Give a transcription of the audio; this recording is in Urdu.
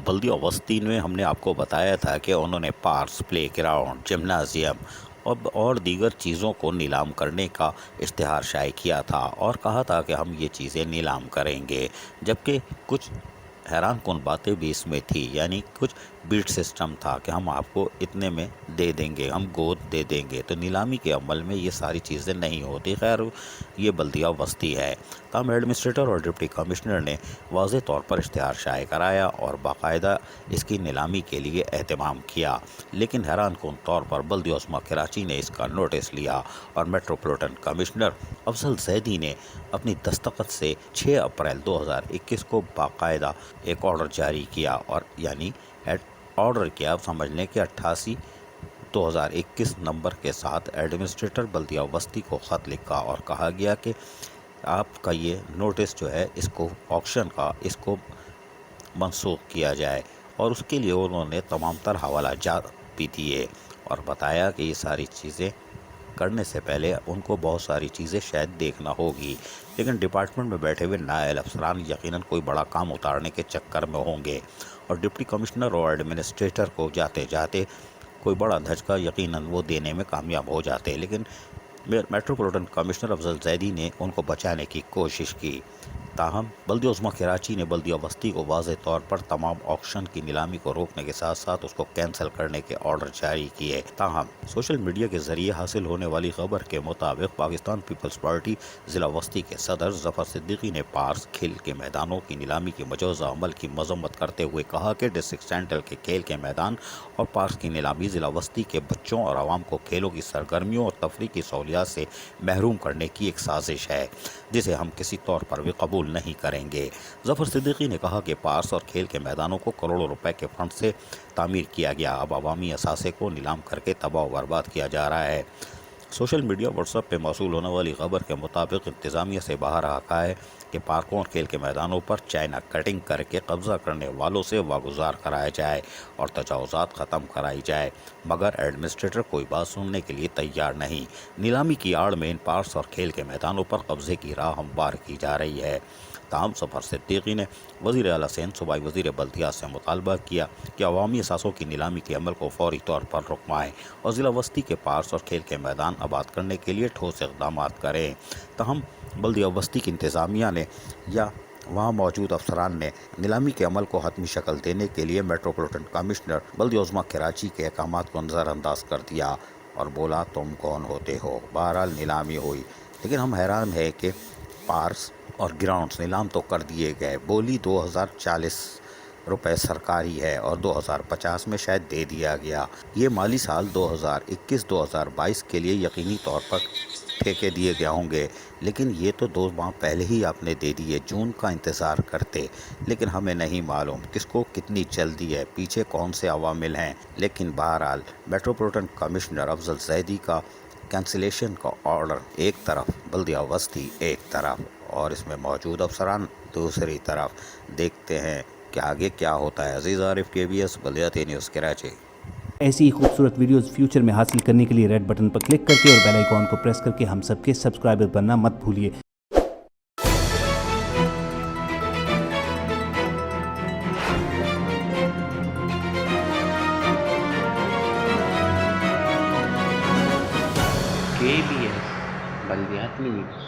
بلدیہ وسطی میں ہم نے آپ کو بتایا تھا کہ انہوں نے پارکس، پلے گراؤنڈ، جمنازیم اور دیگر چیزوں کو نیلام کرنے کا اشتہار شائع کیا تھا اور کہا تھا کہ ہم یہ چیزیں نیلام کریں گے، جبکہ کچھ حیران کن باتیں بھی اس میں تھی، یعنی کچھ بیٹ سسٹم تھا کہ ہم آپ کو اتنے میں دے دیں گے، ہم گود دے دیں گے، تو نیلامی کے عمل میں یہ ساری چیزیں نہیں ہوتی۔ خیر یہ بلدیہ وسطی ہے، تاہم ایڈمنسٹریٹر اور ڈپٹی کمشنر نے واضح طور پر اشتہار شائع کرایا اور باقاعدہ اس کی نیلامی کے لیے اہتمام کیا، لیکن حیران کن طور پر بلدیہ عظمیٰ کراچی نے اس کا نوٹس لیا اور میٹروپولیٹن کمشنر افضل زیدی نے اپنی دستخط سے 6 اپریل 2021 کو باقاعدہ ایک آرڈر جاری کیا، اور یعنی آرڈر کیا سمجھ لیں کہ 88/2021 نمبر کے ساتھ ایڈمنسٹریٹر بلدیہ وسطی کو خط لکھا اور کہا گیا کہ آپ کا یہ نوٹس جو ہے اس کو آکشن کا اس کو منسوخ کیا جائے، اور اس کے لیے انہوں نے تمام تر حوالہ جات بھی دیے اور بتایا کہ یہ ساری چیزیں کرنے سے پہلے ان کو بہت ساری چیزیں شاید دیکھنا ہوگی، لیکن ڈپارٹمنٹ میں بیٹھے ہوئے نائب افسران یقیناً کوئی بڑا کام اتارنے کے چکر میں ہوں گے، اور ڈپٹی کمشنر اور ایڈمنسٹریٹر کو جاتے جاتے کوئی بڑا دھچکا یقیناً وہ دینے میں کامیاب ہو جاتے، لیکن میٹروپولیٹن کمشنر افضل زیدی نے ان کو بچانے کی کوشش کی۔ تاہم بلدیہ عظمیٰ کراچی نے بلدیہ وسطی کو واضح طور پر تمام آکشن کی نیلامی کو روکنے کے ساتھ ساتھ اس کو کینسل کرنے کے آرڈر جاری کیے۔ تاہم سوشل میڈیا کے ذریعے حاصل ہونے والی خبر کے مطابق پاکستان پیپلز پارٹی ضلع وسطی کے صدر ظفر صدیقی نے پارس کھیل کے میدانوں کی نیلامی کے مجوزہ عمل کی مذمت کرتے ہوئے کہا کہ ڈسٹرکٹ سینٹرل کے کھیل کے میدان اور پارس کی نیلامی ضلع وسطی کے بچوں اور عوام کو کھیلوں کی سرگرمیوں اور تفریح کی سہولیات سے محروم کرنے کی ایک سازش ہے، جسے ہم کسی طور پر بھی قبول نہیں کریں گے۔ ظفر صدیقی نے کہا کہ پارس اور کھیل کے میدانوں کو کروڑوں روپے کے فنڈ سے تعمیر کیا گیا، اب عوامی اثاثے کو نیلام کر کے تباہ و برباد کیا جا رہا ہے۔ سوشل میڈیا واٹس ایپ پہ موصول ہونے والی خبر کے مطابق انتظامیہ سے باہر آتا ہے کہ پارکوں اور کھیل کے میدانوں پر چائنا کٹنگ کر کے قبضہ کرنے والوں سے واگزار کرایا جائے اور تجاوزات ختم کرائی جائے، مگر ایڈمنسٹریٹر کوئی بات سننے کے لیے تیار نہیں۔ نیلامی کی آڑ میں ان پارکس اور کھیل کے میدانوں پر قبضے کی راہ ہموار کی جا رہی ہے۔ تاہم ظفر صدیقی نے وزیر اعلیٰ سندھ صوبائی وزیر بلدیات سے مطالبہ کیا کہ عوامی اثاثوں کی نیلامی کے عمل کو فوری طور پر رکوائیں اور ضلع وسطی کے پارکس اور کھیل کے میدان آباد کرنے کے لیے ٹھوس اقدامات کریں۔ تاہم بلدیہ وسطی کی انتظامیہ نے یا وہاں موجود افسران نے نیلامی کے عمل کو حتمی شکل دینے کے لیے میٹروپولیٹن کمشنر بلدیہ عظمیٰ کراچی کے احکامات کو نظر انداز کر دیا اور بولا تم کون ہوتے ہو۔ بہرحال نیلامی ہوئی، لیکن ہم حیران ہیں کہ پارکس اور گراؤنڈز نیلام تو کر دیے گئے، بولی 2040 روپے سرکاری ہے اور 2050 میں شاید دے دیا گیا۔ یہ مالی سال 2021-2022 کے لیے یقینی طور پر ٹھیکے دیے گئے ہوں گے، لیکن یہ تو 2 ماہ پہلے ہی آپ نے دے دیے، جون کا انتظار کرتے، لیکن ہمیں نہیں معلوم کس کو کتنی جلدی ہے، پیچھے کون سے عوامل ہیں۔ لیکن بہرحال میٹروپولیٹن کمشنر افضل زیدی کا کینسلیشن کا آرڈر ایک طرف، بلدیہ وسطی ایک طرف اور اس میں موجود افسران دوسری طرف، دیکھتے ہیں کہ آگے کیا ہوتا ہے۔ عزیز عارف، KBS بلدیاتی نیوز کراچی۔ ایسی ہی خوبصورت ویڈیوز فیوچر میں حاصل کرنے کے لیے ریڈ بٹن پر کلک کر کے اور بیل آئیکن کو پریس کر کے ہم سب کے سبسکرائبر بننا مت بھولیے۔ KBS بلدیاتی نیوز۔